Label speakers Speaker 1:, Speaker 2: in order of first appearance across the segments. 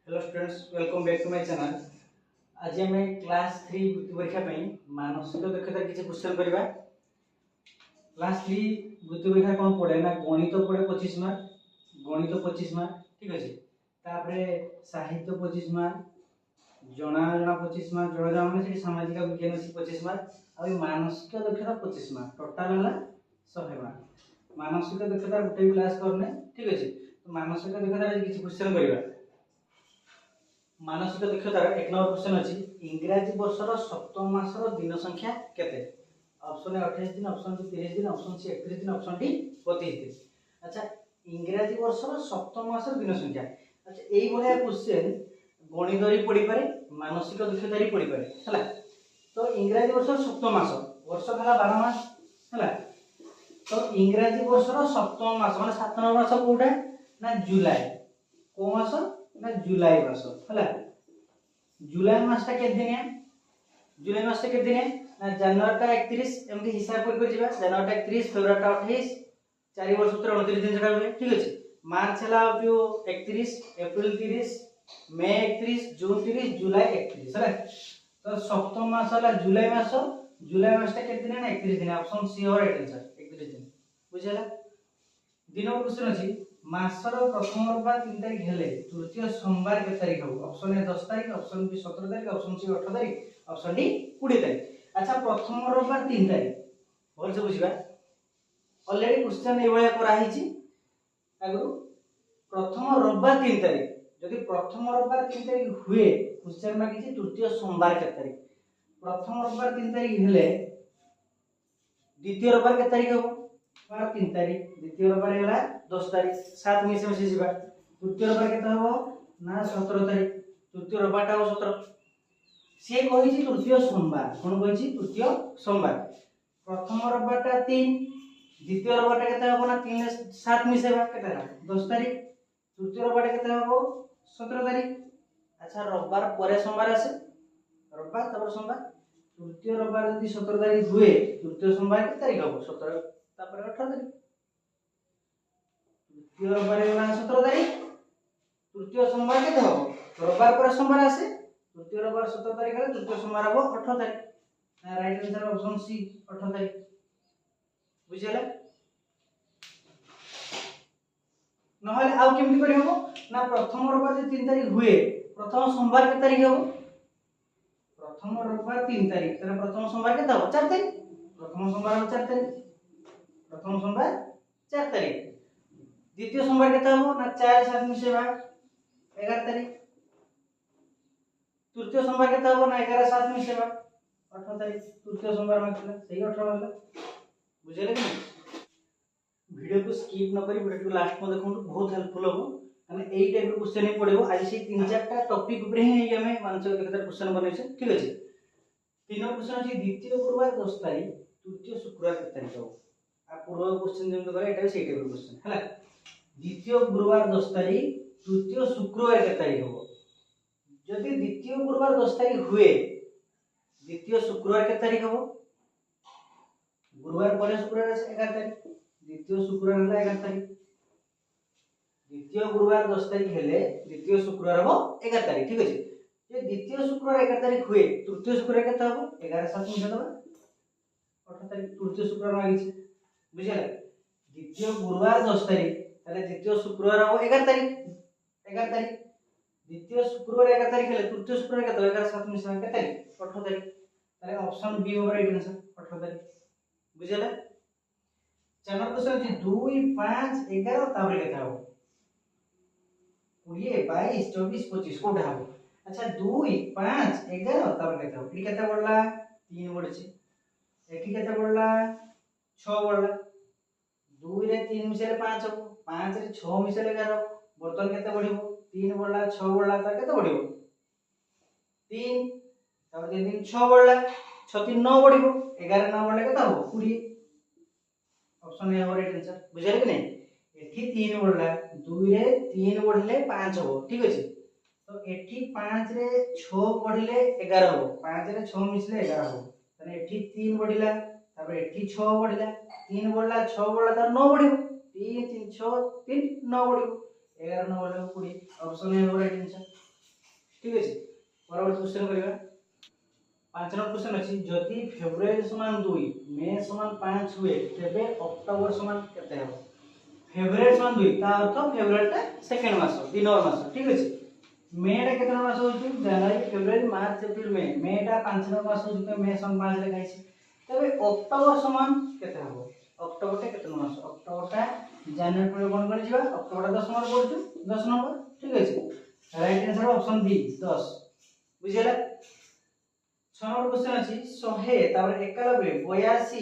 Speaker 1: Hello students, welcome back to my channel. आज आम class 3 वृत्ति परीक्षा मानसिक दक्षता किसी क्वेश्चन करवा। क्लास 3 वृत्ति परीक्षा कौन पड़े ना गणित पड़े 25 मार्क, गणित 25 मार्क, ठीक अच्छे। तापरे साहित्य 25 मार्क, जना जना 25 मार्क, जना जना मैंने सामाजिक विज्ञान 25 मार्क और मानसिक दक्षता 25 मार्क, टोटाल है 100 मार्क। मानसिक दक्षता गोटे क्लास करने, ठीक अच्छे। तो मानसिक दक्षता किसी क्वेश्चन करवा। मानसिक दक्षतार 1 नंबर क्वेश्चन अच्छी इंग्राजी वर्षर सप्तम मासर दिन संख्या केते। ऑप्शन ए 28 दिन, ऑप्शन बी 30 दिन, ऑप्शन सी 31 दिन, ऑप्शन डी 32 दिन। अच्छा, इंग्राजी वर्षर सप्तम मासर दिन संख्या। अच्छा, एई भलिया क्वेश्चन गणित रे पड़ी पारे, मानसिक दक्षता रे पड़ी पारे हला। तो इंग्राजी वर्षर सप्तम मास, वर्ष हला 12 मास हला। तो इंग्राजी वर्षर सप्तम मास माने 7 नंबर मास कोटा ना जुलाई। को मास ना जुलाई मास हला। जुलाई मासटा के दिन है, जुलाई मासटा के दिन है ना जनवरी टा 31 एमती हिसाब कर जिबा। जनवरी टा 31, फेब्रुआरी टा 28, 4 वर्ष 29 दिन सेटा हुए, ठीक अछि। मार्च हला जो 31, अप्रैल 30, मई 31, जून 30, जुलाई 31 हला। तो सप्तम मास हला जुलाई मास। जुलाई मासटा के दिन है ना 31 दिन। ऑप्शन सी और राइट आंसर 31 दिन बुझला। दिन क्वेश्चन अछि मासर प्रथम रविवार 3 तारिख हेले तृतीय सोमवार के तारिख हो। ऑप्शन ए 10 तारिख, ऑप्शन बी 17 तारिख, ऑप्शन सी 18 तारिख, ऑप्शन डी 20 तारिख। अच्छा, प्रथम रविवार 3 तारिख भल से बुझिबा। ऑलरेडी क्वेश्चन ए भलिया करा हिची आगु। प्रथम रविवार 3 तारिख, यदि प्रथम रविवार 3 तारिख हुए क्वेश्चन में किछि तृतीय सोमवार के तारिख। प्रथम रविवार 3 तारिख हेले द्वितीय रविवार के तारिख हो 3 तारिख, द्वितीय रविवार होला 10 तारिख, 7 मिसे मिसे जिबा। तृतीय रविवार केता हो ना 17 तारिख, तृतीय रविवार टा 17। से कहिछि तृतीय सोमवार, कोन कहिछि तृतीय सोमवार। प्रथम रविवार टा 3, द्वितीय रविवार टा केता हो ना 3 ने 7 मिसेबा केता 10 तारिख, तृतीय रविवार टा केता हो 17 तारिख। अच्छा, रविवार परे सोमवार आसे, रविवार तबर सोमवार। तृतीय रविवार यदि 17 तारिख हुए तृतीय सोमवार के तारिख हो 17 तापर 18 तारिख। तृतीय रविवार होला 17 तारिख, तृतीय सोमवार के हो रविवार पर सोमवार आसे। तृतीय रविवार 17 तारिख है, तृतीय सोमवार हो 18 तारिख। राइट आंसर ऑप्शन सी 18 तारिख बुझिला। नहले आउ केमति करि हो ना प्रथम रविवार 3 तारिख हुए प्रथम सोमवार के तारिख हो। प्रथम रविवार 3 तारिख तने प्रथम सोमवार के हो 4 तारिख। प्रथम सोमवार हो 4 तारिख, प्रथम सोमवार 4 तारिख। द्वितीय सोमवार केता हो ना 4 7 मिसेबा 11 तारिख। तृतीय सोमवार केता हो ना 11 7 मिसेबा 18 तारिख। तृतीय सोमवार मतलब सही 18 वाला बुझले कि वीडियो को स्किप न करी वीडियो को लास्ट में देखो, बहुत हेल्पफुल हो। माने एई टाइप रो क्वेश्चन ही पड़िबो। आज से 3-4 टा टॉपिक ऊपर ही हमें मानसिक दक्षता क्वेश्चन बनै छै, ठीक अछि। तीन क्वेश्चन अछि द्वितीय गुरुवार 10 तारिख, तृतीय शुक्रवार के तारिख हो। आ पूर्व क्वेश्चन जेम करे एटा सेही टाइप रो क्वेश्चन हला। द्वितीय गुरुवार 10 तारिख, तृतीय शुक्रवार के तारिख हो। यदि द्वितीय गुरुवार 10 तारिख हुए द्वितीय शुक्रवार के तारिख हो। गुरुवार पर शुक्रवार 11 तारिख, द्वितीय शुक्रवार होला 11 तारिख। द्वितीय गुरुवार 10 तारिख हेले द्वितीय शुक्रवार हो 11 तारिख, ठीक अछि। जे द्वितीय शुक्रवार 11 तारिख हुए तृतीय शुक्रवार केता हो 11 7 मिसा दबा 18 तारिख। तृतीय शुक्रवार मागिछ बुझिला। द्वितीय गुरुवार 10 तारिख ताले द्वितीय शुक्रवार हो 11 तारिख, 11 तारिख। द्वितीय शुक्रवार 11 तारिख हेले तृतीय शुक्रवार केता 11 7 मिसा के तारिख 18 तारिख। ताले ऑप्शन बी हो राइट आंसर 18 तारिख बुझिला। चैनल क्वेश्चन जी 2 5 11 तापर केता हो 20 22 24 25 कोठा हो। अच्छा, 2 5 11 तापर केता हो एठी केता पड़ला 3 पड़छि, एठी केता पड़ला 6 पड़ला। 2 रे 3 मिसेले 5 हो, 5 रे 6 मिसेले 11 हो। बर्तन केते बढ़िबो 3 बढ़ला 6 बढ़ला त केते बढ़िबो 3। तापर 3 3 6 बढ़ला 6 3 9 बढ़िबो 11 9 बढ़ले केते हो 20। ऑप्शन ए हो राइट आंसर बुझाले कि नहीं। एठी 3 बढ़ला 2 रे 3 बढ़ले 5 हो, ठीक अछि। तो एठी 5 रे 6 बढ़ले 11 हो, 5 रे 6 मिसले 11 हो। तने एठी 3 बढ़िला तापर एठी 6 बढ़िला 3 बढ़ला 6 बढ़ला त 9 बढ़िबो 3 3 6 3 9 बढ़िबो 11 9 बढ़ले 20। ऑप्शन ए हो राइट आंसर ठीक अछि परवर्ती क्वेश्चन करिवा 5 नंबर क्वेश्चन अछि जदि फेब्रुआरी समान 2 मे समान 5 हुए तेबे अक्टोबर समान केते हो फेब्रुआरी समान 2 ता अर्थ फेब्रुआरी टा सेकंड मास दिन और मास ठीक अछि मे टा केते मास होछु जनवरी फेब्रुआरी मार्च एप्रिल मे टा 5 नंबर मास होछु तो मे समान 5 लेखाइ छै तबे अक्टोबर समान केते हो अक्टोबर टा केते मास अक्टोबर टा जनवरी पर कोन कोन जिबा अक्टोबर टा 10 नंबर पड़छु 10 नंबर ठीक अछि राइट आंसर ऑप्शन बी 10 बुझिला 6 नंबर क्वेश्चन अछि 100 तापर 91 82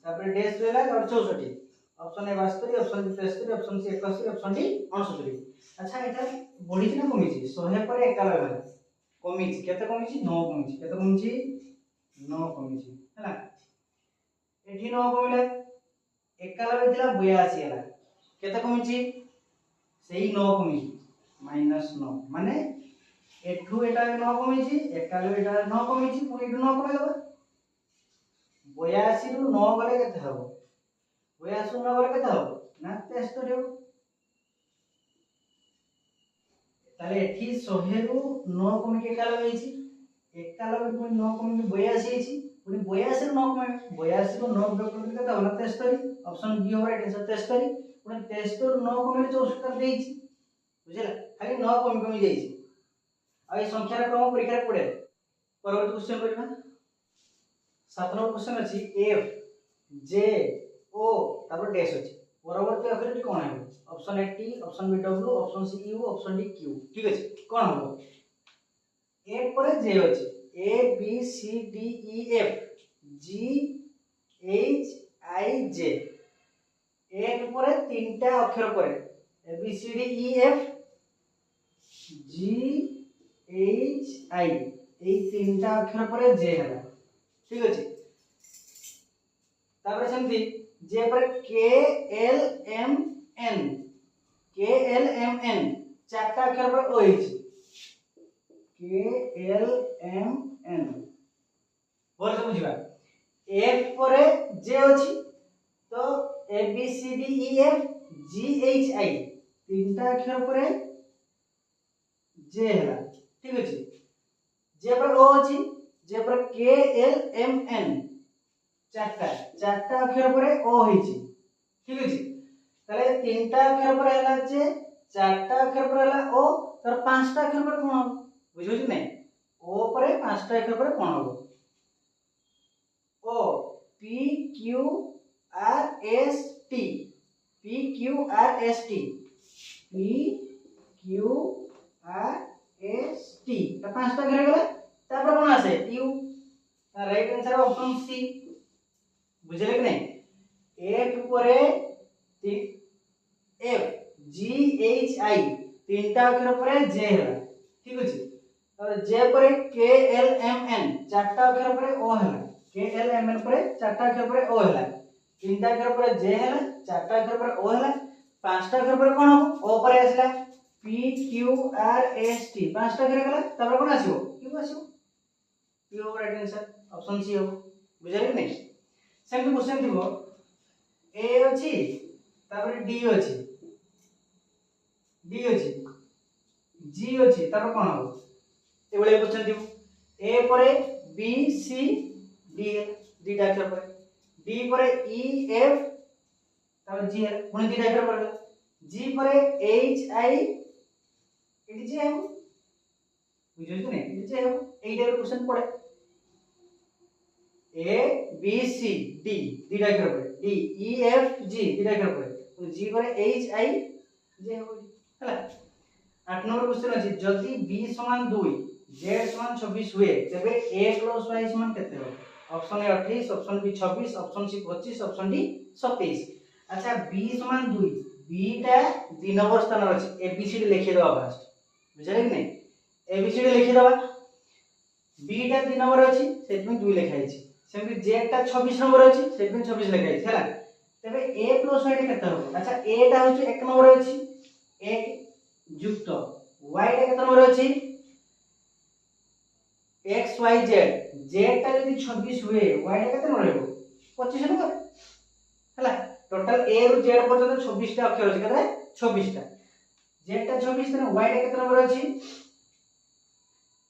Speaker 1: तापर डैश रहला और 64 option A 72 option B 63 option C 81 option D 69 अच्छा एटा बढी छी ना कमी छी 100 पर 91 होला कमी छी केते कमी छी 9 कमी छी केते कमी छी 9 कमी छी हैला एठी 9 कमिला 91 थिला 82 होला केते कमी छी सेही 9 कमी -9 माने एठू एटा 9 कमी छी 91 एटा 9 कमी छी पुनी एठू 9 कमे देबा 82 रु 9 गले केते हबो 82 9 गले केते हबो ना 73 हो ताले एठी 100 रु 9 कमी के 91 छी 91 पुनी 9 कमी के 82 छी पुनी 82 रु 9 कमे 82 रु 9 गले केते हबो ना 73 ऑप्शन बी हो राइट आंसर 73 पुनी 73 रु 9 कमे 64 कर देई छी बुझिला खाली 9 कमी कमी जाई छी आ ए संख्यार क्रम परीक्षा पड़े परवर्ती क्वेश्चन करिबा 7 नंबर क्वेश्चन अछि एफ जे ओ तापर डैश अछि परवर्ती अक्षर कोन है option A T option B W option C U option D Q ठीक अछि कोन हो ए पर जे अछि A B C D E F G H I J एक पर तीनटा अक्षर पर A B C D E F G H I ए तीनटा अक्षर पर जे है ठीक अछि तापर सेमती जे पर के एल एम एन चारटा अक्षर पर ओ अछि के एल एम एन बोल से बुझिबा एफ पर जे अछि तो A B C D E F G H I तीनटा अक्षर पर जे है ठीक अछि जे पर ओ अछि जे पर के एल एम एन चारटा अक्षर पर ओ होइछि ठीक अछि ताले तीनटा अक्षर पर हला जे चारटा अक्षर पर हला ओ तर पांचटा अक्षर पर कोन हो बुझियो कि नै ओ पर पांचटा अक्षर पर कोन हो O P Q R S T P Q R S T P Q R S T ता पांचटा अक्षर गला तापर कोन आसे U right answer option C बुझले कि नहीं एफ परे एफ जी एच आई तीनटा अक्षर परे जे है ठीक अछि और जे परे के एल एम एन चारटा अक्षर परे ओ है के एल एम एन परे चारटा अक्षर परे ओ है तीनटा अक्षर परे जे है चारटा अक्षर परे ओ है पांचटा अक्षर परे कोन हो ओ परे आसला P Q R S T पांचटा अक्षर गला तब कोन आसीबो क्यू आसीबो Q right answer option C हो बुझले कि नहीं सेम क्वेश्चन दिबो ए अछि तापर डी अछि जी अछि तापर कोन हो ए बले क्वेश्चन दिबो ए परे B C D D doctor परे डी परे ई एफ तापर जी है पुनी डी डाक्टर परे जी परे एच आई एडी जे हो बुझियो कि नहीं एडी जे हो एई टाइप क्वेश्चन पड़े A B C D D doctor पड़े D E F G D doctor पड़े जी परे एच आई जे हो हला 8 नंबर क्वेश्चन अछि जदि b समान 2 z समान 26 हुए तबे a + y समान केते हो option A 28 option B 26 option C 25 option D 27 अच्छा b समान 2 b टा 2 नंबर स्थान अछि a b c d लिखि दबा फास्ट बुझले कि नहीं a b c d लिखि दबा b टा 2 नंबर अछि सेटमे 2 लिखाइ छै सेमि z टा 26 नंबर अछि सेटमे 26 लिखाइ छै हला तबे a + y टा केते हो अच्छा a टा होछि 1 नंबर अछि 1 युक्त y टा केते नंबर अछि x y z z टा यदि 26 हुए y टा केते नंबर हेबो 25 नंबर हला टोटल a रु z पर्यंत 26 टा अक्षर अछि केते 26 टा z टा 26 तने y टा केते नंबर अछि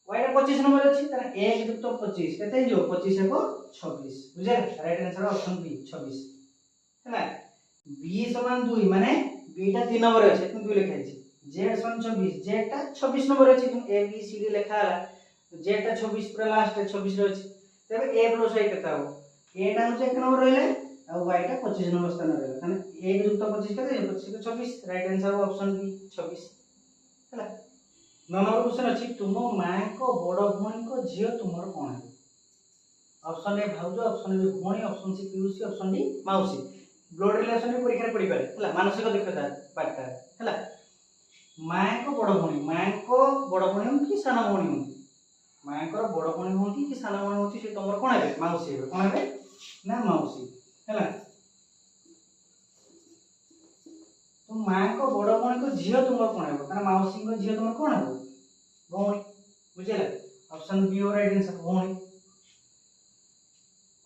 Speaker 1: y टा 25 नंबर अछि त 1 युक्त 25 केते जो 25 एको 26 बुझे राइट आंसर ऑप्शन बी 26 हैला b समान 2 माने b टा 3 नंबर अछि त 2 लिखा अछि z समान 24 z टा 26 नंबर अछि a b c d लिखा हला z टा 26 पूरा लास्ट 26 रे अछि तबे a + y केता हो a टा हो 1 नंबर रहले और y टा 25 नंबर स्थान रहले तने 1 युक्त 25 केते 25 को 26 राइट आंसर ऑप्शन बी 26 हैला 9 नंबर क्वेश्चन अछि तुम मां को बड़ भौणी को झियो तुमर कोन है ऑप्शन ए भाउज ऑप्शन बी भौणी ऑप्शन सी पिउसी ऑप्शन डी माउसी ब्लड रिलेशन भी परीक्षा पड़ी पारे हैला मानसिक दक्षता पाठटा हैला मां को बड़ भौणी हम कि साना भौणी हम मां को बड़ भौणी होती कि साना भौणी होती से तुमर कोन है माउसी है कोन है ना माउसी हैला तो मां को बड़ भौणी को झियो तुमर कोन है कारण माउसी को झियो तुमर कोन है भौणी बुझिला ऑप्शन बी और राइट आंसर भौणी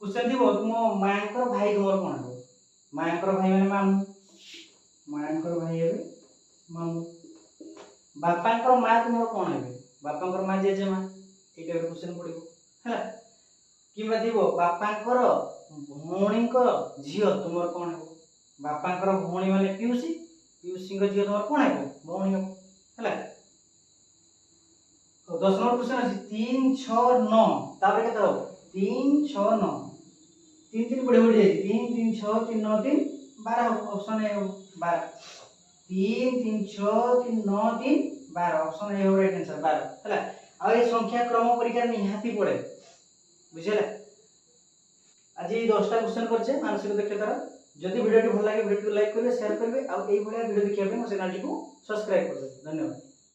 Speaker 1: क्वेश्चन दिबो तुम मां को भाई तुमर कोन है मां को भाई माने मामू मां को भाई है मामू बापा को मां तुमर कोन है बापा को मां जेजे मां एटा क्वेश्चन पड़िबो हैला किबा दिबो बापा को भौणी को झियो तुमर कोन है बापा को भौणी माने पिउसी पिउसी को झियो तुमर कोन है भौणी है हैला तो 10 नंबर क्वेश्चन अछि 3 6 9 तापर केते हो 3 6 9 3 3 बड़े बड़े जाई 3 3 6 3 9 3 12 option A 12 3 3 6 3 9 3 12 option A right answer 12 हैला आ ए संख्या क्रम परीक्षा निहाती पड़े बुझिला आज ये 10 टा क्वेश्चन करछे मानसिक दक्षतार जदि वीडियो भल लागे वीडियो को लाइक करिवे शेयर करिवे आ एई भलिया वीडियो देखिया पे मो चैनल को सब्सक्राइब कर देबे धन्यवाद।